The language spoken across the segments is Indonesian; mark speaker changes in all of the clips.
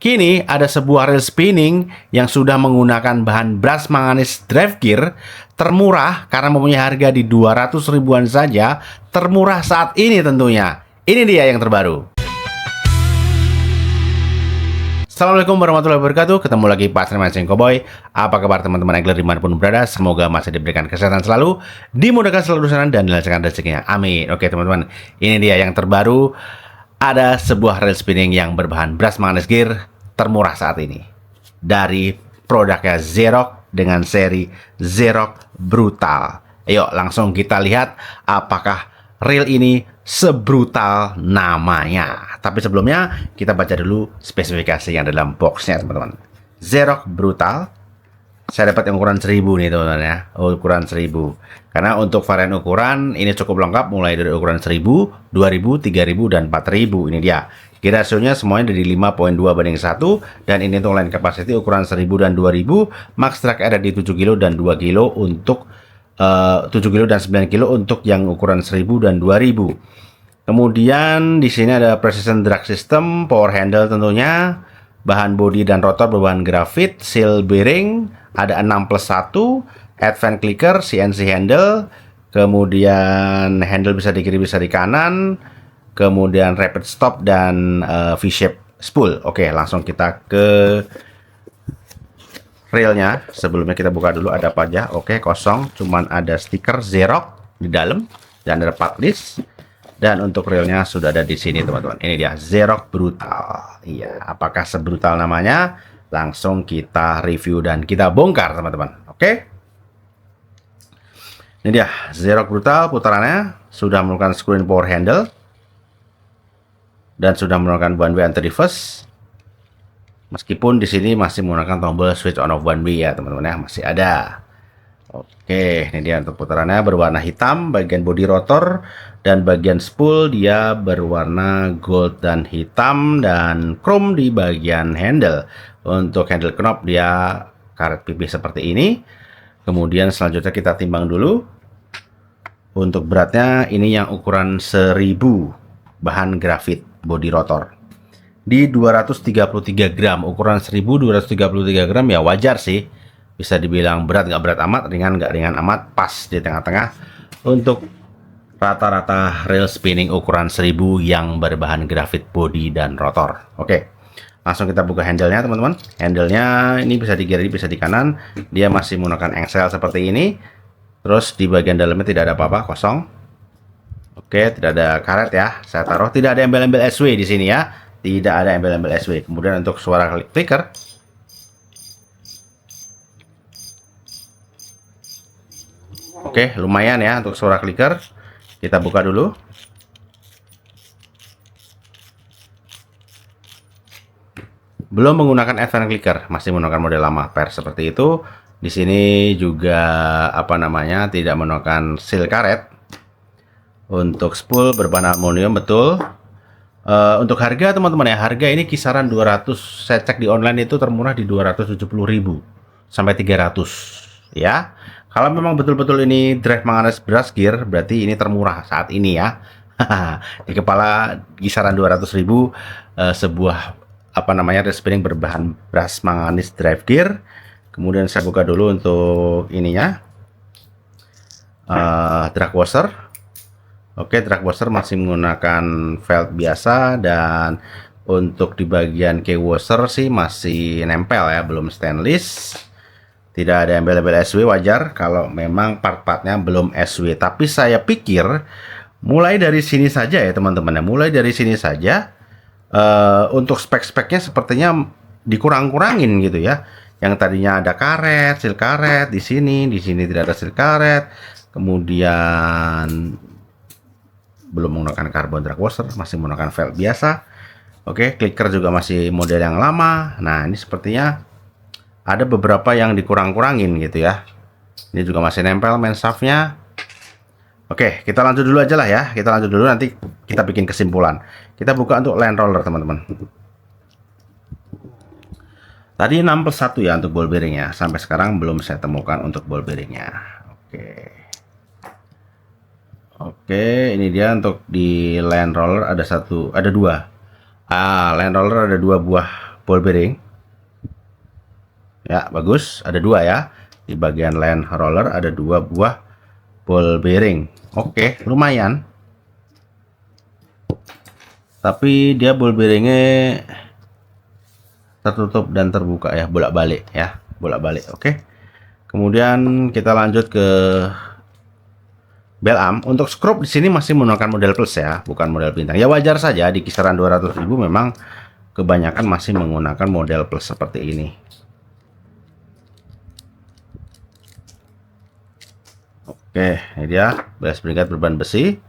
Speaker 1: Kini ada sebuah reel spinning yang sudah menggunakan bahan brass manganis drive gear termurah karena mempunyai harga di 200 ribuan saja, termurah saat ini tentunya. Ini dia yang terbaru. Assalamualaikum warahmatullahi wabarakatuh. Ketemu lagi Pak Sri Mancing Cowboy. Apa kabar teman-teman angler dimanapun berada? Semoga masih diberikan kesehatan selalu, dimudahkan selalu urusan dan dilancarkan rezekinya. Amin. Oke teman-teman, ini dia yang terbaru. Ada sebuah reel spinning yang berbahan brass manganis gear termurah saat ini dari produknya Xerox dengan seri Xerox Brutal. Ayo langsung kita lihat apakah reel ini sebrutal namanya. Tapi sebelumnya kita baca dulu spesifikasi yang dalam boxnya teman-teman. Xerox Brutal. Saya dapat yang ukuran 1000 nih teman-teman ya. Ukuran 1000. Karena untuk varian ukuran ini cukup lengkap mulai dari ukuran 1000, 2000, 3000 dan 4000. Ini dia. Gear ratio-nya semuanya dari 5.2/1 dan ini untuk line capacity ukuran 1000 dan 2000. Max drag ada di 7 kg dan 2 kg untuk 7 kg dan 9 kg untuk yang ukuran 1000 dan 2000. Kemudian di sini ada precision drag system, power handle tentunya, bahan bodi dan rotor berbahan grafit, seal bearing, ada 6+1, advance clicker, CNC handle, kemudian handle bisa di kiri bisa di kanan, kemudian rapid stop dan V-shape spool. Oke, langsung kita ke reelnya. Sebelumnya kita buka dulu ada apa aja. Oke, kosong, cuman ada stiker Xerox di dalam dan ada part list. Dan untuk reelnya sudah ada di sini teman-teman. Ini dia Xerox Brutal. Iya, apakah sebrutal namanya? Langsung kita review dan kita bongkar teman-teman. Oke. Ini dia Xerox Brutal, putarannya sudah menggunakan screen power handle dan sudah menggunakan one way anti reverse. Meskipun di sini masih menggunakan tombol switch on off one way ya teman-teman ya, masih ada. Oke, ini dia untuk putarannya berwarna hitam bagian bodi rotor dan bagian spool dia berwarna gold dan hitam dan chrome di bagian handle. Untuk handle knob dia karet pipih seperti ini. Kemudian selanjutnya kita timbang dulu. Untuk beratnya ini yang ukuran 1000, bahan grafit bodi rotor. Di 233 gram, ukuran 1233 gram ya wajar sih. Bisa dibilang berat nggak berat amat, ringan nggak ringan amat, pas di tengah-tengah untuk rata-rata reel spinning ukuran 1000 yang berbahan grafit bodi dan rotor. Oke, langsung kita buka handle-nya teman-teman. Handle-nya ini bisa di kiri bisa di kanan, dia masih menggunakan engsel seperti ini. Terus di bagian dalamnya tidak ada apa-apa, kosong. Oke, tidak ada karet ya, saya taruh. Tidak ada embel-embel SW di sini ya, tidak ada embel-embel SW. Kemudian untuk suara clicker, oke, lumayan ya untuk suara clicker. Kita buka dulu. Belum menggunakan advance clicker, masih menggunakan model lama per seperti itu. Di sini juga apa namanya tidak menggunakan seal karet. Untuk spool berbahan aluminium betul. Untuk harga teman-teman ya, harga ini kisaran 200. Saya cek di online itu termurah di 270.000 sampai 300 ya. Kalau memang betul-betul ini drive manganis brass gear, berarti ini termurah saat ini ya. Di kepala kisaran 200.000 sebuah apa namanya reel spinning berbahan brass manganis drive gear. Kemudian saya buka dulu untuk ininya. Drag washer. Oke, drag washer masih menggunakan felt biasa dan untuk di bagian key washer sih masih nempel ya, belum stainless. Tidak ada embel-embel SW, wajar kalau memang part-partnya belum SW. Tapi saya pikir mulai dari sini saja ya teman-teman ya. Mulai dari sini saja untuk spek-speknya sepertinya dikurang-kurangin gitu ya. Yang tadinya ada karet, seal karet di sini tidak ada seal karet. Kemudian belum menggunakan carbon drag washer, masih menggunakan felt biasa. Oke, clicker juga masih model yang lama. Nah, ini sepertinya ada beberapa yang dikurang-kurangin gitu ya. Ini juga masih nempel main shaftnya. Oke, kita lanjut dulu aja lah ya. Kita lanjut dulu, nanti kita bikin kesimpulan. Kita buka untuk line roller teman-teman. Tadi 6+1 ya untuk ball bearingnya. Sampai sekarang belum saya temukan untuk ball bearingnya. Oke, ini dia untuk di line roller ada dua. Line roller ada 2 buah ball bearing. Ya, bagus. Ada 2 ya. Di bagian land roller ada 2 buah ball bearing. Oke, lumayan. Tapi dia ball bearingnya tertutup dan terbuka ya, bolak-balik ya, bolak-balik. Oke. Kemudian kita lanjut ke bell arm. Untuk skrup di sini masih menggunakan model plus ya, bukan model bintang. Ya wajar saja di kisaran 200.000 memang kebanyakan masih menggunakan model plus seperti ini. Oke, ini dia belas peringkat berbahan besi.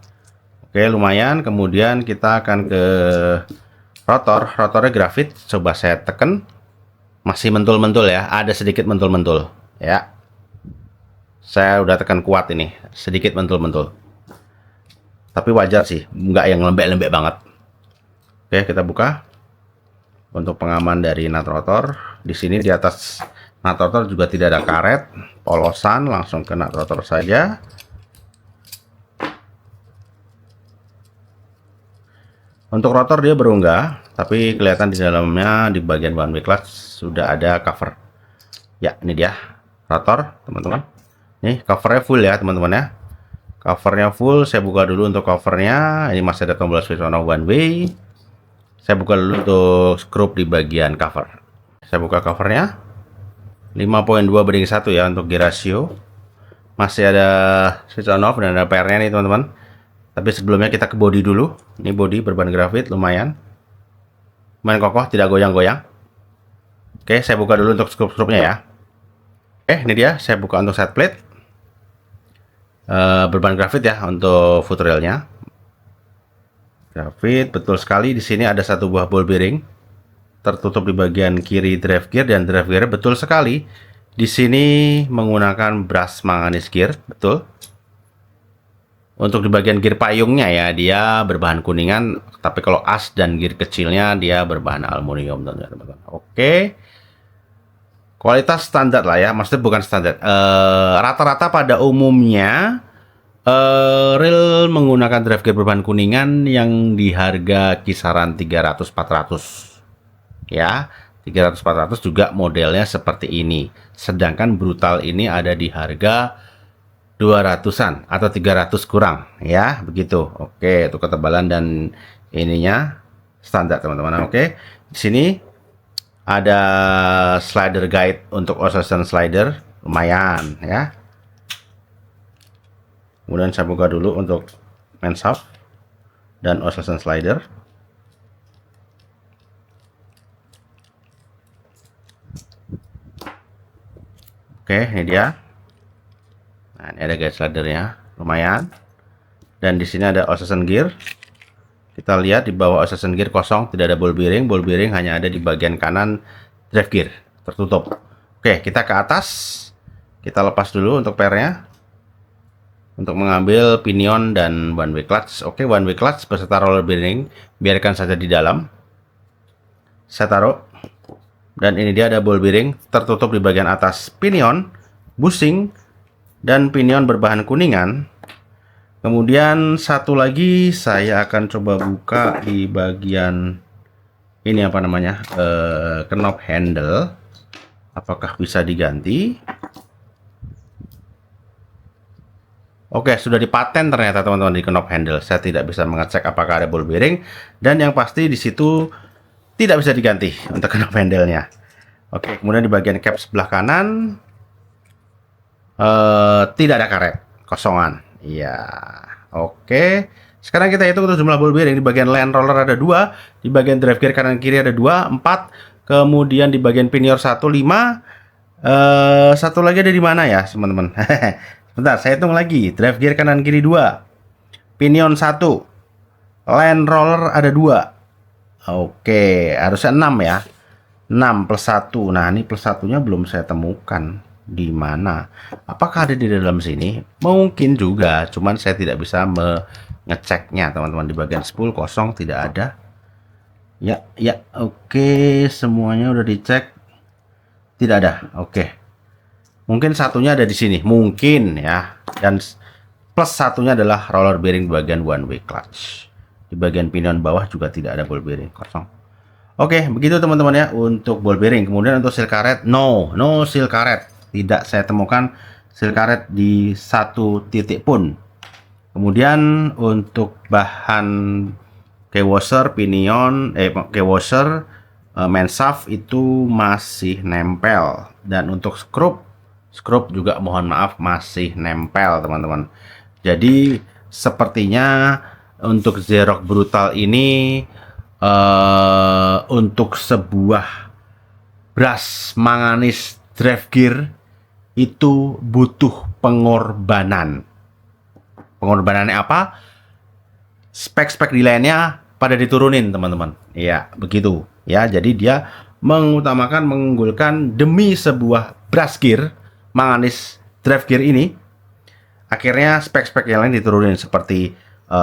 Speaker 1: Oke, lumayan. Kemudian kita akan ke rotor. Rotornya grafit. Coba saya tekan. Masih mentul-mentul ya. Ada sedikit mentul-mentul ya. Saya udah tekan kuat ini. Sedikit mentul-mentul. Tapi wajar sih. Nggak yang lembek-lembek banget. Oke, kita buka. Untuk pengaman dari nut rotor. Di sini di atas nut rotor juga tidak ada karet. Polosan. Langsung ke nut rotor saja. Untuk rotor dia berunggah, tapi kelihatan di dalamnya di bagian one way clutch sudah ada cover. Ya, ini dia rotor, teman-teman. Nih, covernya full ya, teman-teman ya. Covernya full. Saya buka dulu untuk covernya. Ini masih ada tombol switch on off one way. Saya buka dulu untuk skrup di bagian cover. Saya buka covernya. 5.2/1 ya untuk gear ratio. Masih ada switch on off dan ada PR-nya nih, teman-teman. Tapi sebelumnya kita ke body dulu. Ini body berbahan grafit, lumayan. Lumayan kokoh, tidak goyang-goyang. Oke, saya buka dulu untuk skrup-skrupnya ya. Ini dia, saya buka untuk side plate. Berbahan grafit ya untuk foot railnya. Grafit, betul sekali. Di sini ada 1 buah ball bearing. Tertutup di bagian kiri drive gear, dan drive gear betul sekali. Di sini menggunakan brush manganis gear, betul. Untuk di bagian gear payungnya ya, dia berbahan kuningan, tapi kalau as dan gear kecilnya dia berbahan aluminium, teman-teman. Oke. Kualitas standar lah ya, maksudnya bukan standar. Rata-rata pada umumnya reel menggunakan drive gear berbahan kuningan yang di harga kisaran 300-400. Ya, 300-400 juga modelnya seperti ini. Sedangkan brutal ini ada di harga 200-an atau 300 kurang ya, begitu. Oke, untuk ketebalan dan ininya standar, teman-teman. Oke. Di sini ada slider guide untuk oscillation slider, lumayan ya. Kemudian saya buka dulu untuk main shaft dan oscillation slider. Oke, ini dia. Nah, ini ada guide slidernya, lumayan. Dan di sini ada oscillation gear. Kita lihat di bawah oscillation gear kosong, tidak ada ball bearing. Ball bearing hanya ada di bagian kanan drive gear, tertutup. Oke, kita ke atas. Kita lepas dulu untuk pairnya. Untuk mengambil pinion dan one way clutch. Oke, one way clutch beserta roller bearing, biarkan saja di dalam. Saya taruh. Dan ini dia ada ball bearing, tertutup di bagian atas pinion, bushing, dan pinion berbahan kuningan. Kemudian satu lagi saya akan coba buka di bagian ini apa namanya, knob handle. Apakah bisa diganti? Oke, sudah dipaten ternyata, teman-teman, di knob handle. Saya tidak bisa mengecek apakah ada ball bearing, dan yang pasti di situ tidak bisa diganti untuk knob handle-nya. Oke, kemudian di bagian cap sebelah kanan tidak ada karet, kosongan. Iya, oke. Sekarang kita hitung untuk jumlah ball bearing. Di bagian land roller ada 2, di bagian drive gear kanan kiri ada 2, 4. Kemudian di bagian pinion 1, 5. Satu lagi ada di mana ya, teman-teman? Bentar, saya hitung lagi. Drive gear kanan kiri 2, pinion 1, land roller ada 2. Oke, harusnya 6 ya. 6 plus 1. Nah, ini plus 1-nya belum saya temukan. Di mana? Apakah ada di dalam sini? Mungkin juga, cuman saya tidak bisa mengeceknya, teman-teman. Di bagian spool kosong, tidak ada. Ya, oke, semuanya udah dicek. Tidak ada. Oke. Mungkin satunya ada di sini, mungkin ya. Dan plus satunya adalah roller bearing di bagian one way clutch. Di bagian pinion bawah juga tidak ada ball bearing, kosong. Oke, begitu teman-teman ya untuk ball bearing. Kemudian untuk seal karet, no seal karet. Tidak saya temukan seal karet di satu titik pun. Kemudian untuk bahan key washer, pinion, key washer, main shaft itu masih nempel. Dan untuk skrup juga mohon maaf masih nempel teman-teman. Jadi sepertinya untuk Zerox Brutal ini untuk sebuah brush manganis drive gear itu butuh pengorbanan. Pengorbanannya apa? Spek-spek di lainnya pada diturunin teman-teman. Ya begitu ya. Jadi dia mengunggulkan demi sebuah brush gear manganis drive gear ini. Akhirnya spek-spek yang lain diturunin seperti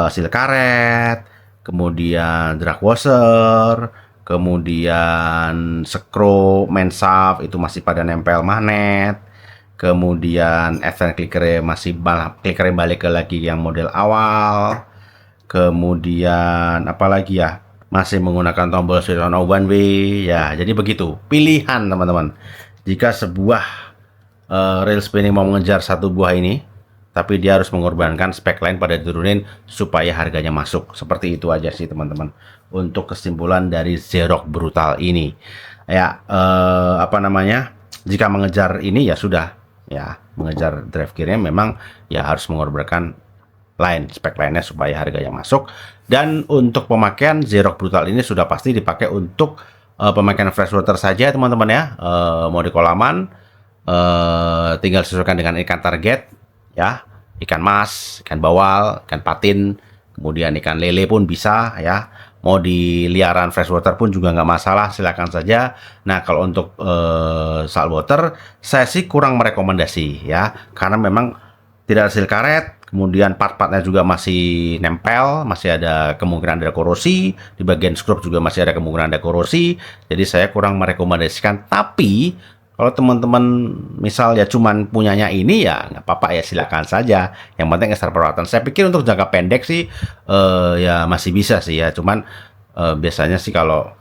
Speaker 1: seal karet, kemudian drag washer, kemudian skru, main shaft itu masih pada nempel magnet, kemudian advance clicker masih clickernya balik ke lagi yang model awal, kemudian apalagi ya, masih menggunakan tombol switch on off one way ya. Jadi begitu pilihan teman-teman. Jika sebuah rail spinning mau mengejar satu buah ini, tapi dia harus mengorbankan spek lain pada diturunin supaya harganya masuk. Seperti itu aja sih teman-teman untuk kesimpulan dari Zerox Brutal ini ya. Apa namanya, jika mengejar ini ya sudah ya, mengejar drive gearnya memang ya harus mengorbankan spek lainnya supaya harganya masuk. Dan untuk pemakaian Zerox Brutal ini sudah pasti dipakai untuk pemakaian freshwater saja teman-teman ya. Mau di kolaman tinggal sesuaikan dengan ikan target ya, ikan mas, ikan bawal, ikan patin, kemudian ikan lele pun bisa ya. Mau di liaran freshwater pun juga nggak masalah, silakan saja. Nah kalau untuk saltwater saya sih kurang merekomendasi ya, karena memang tidak ada seal karet, kemudian part-partnya juga masih nempel, masih ada kemungkinan ada korosi, di bagian skrup juga masih ada kemungkinan ada korosi. Jadi saya kurang merekomendasikan. Tapi kalau teman-teman misal ya cuman punyanya ini ya nggak apa-apa ya, silakan saja. Yang penting ekstra perawatan. Saya pikir untuk jangka pendek sih ya masih bisa sih ya. Cuman biasanya sih kalau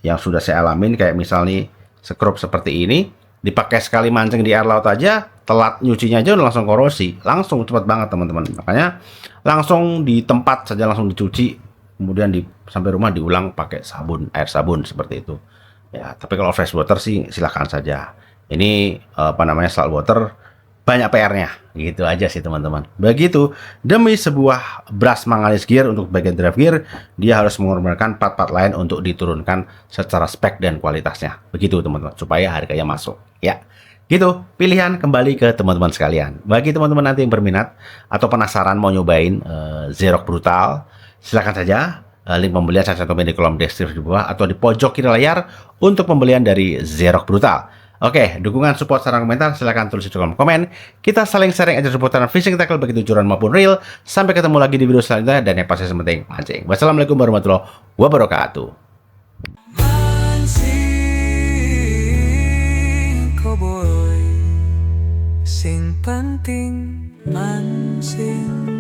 Speaker 1: yang sudah saya alamin kayak misal nih skrup seperti ini, dipakai sekali mancing di air laut aja, telat nyucinya aja udah langsung korosi. Langsung cepat banget teman-teman. Makanya langsung di tempat saja langsung dicuci. Kemudian sampai rumah diulang pakai sabun, air sabun seperti itu. Ya, tapi kalau freshwater sih silakan saja. Ini apa namanya, saltwater banyak PR-nya. Gitu aja sih teman-teman. Begitu, demi sebuah brush manganis gear untuk bagian drive gear, dia harus mengorbankan part-part lain untuk diturunkan secara spek dan kualitasnya. Begitu teman-teman, supaya harganya masuk. Ya, gitu. Pilihan kembali ke teman-teman sekalian. Bagi teman-teman nanti yang berminat atau penasaran mau nyobain Zerox Brutal, silakan saja. Link pembelian saya cantumkan di kolom deskripsi di bawah atau di pojok kiri layar untuk pembelian dari Zerox Brutal. Oke, dukungan, support, saran, komentar silahkan tulis di kolom komen. Kita saling sharing aja seputaran fishing tackle baik itu tujuan maupun reel. Sampai ketemu lagi di video selanjutnya, dan yang pasti penting mancing. Wassalamualaikum warahmatullahi wabarakatuh.
Speaker 2: Mancing cowboy, sing penting mancing.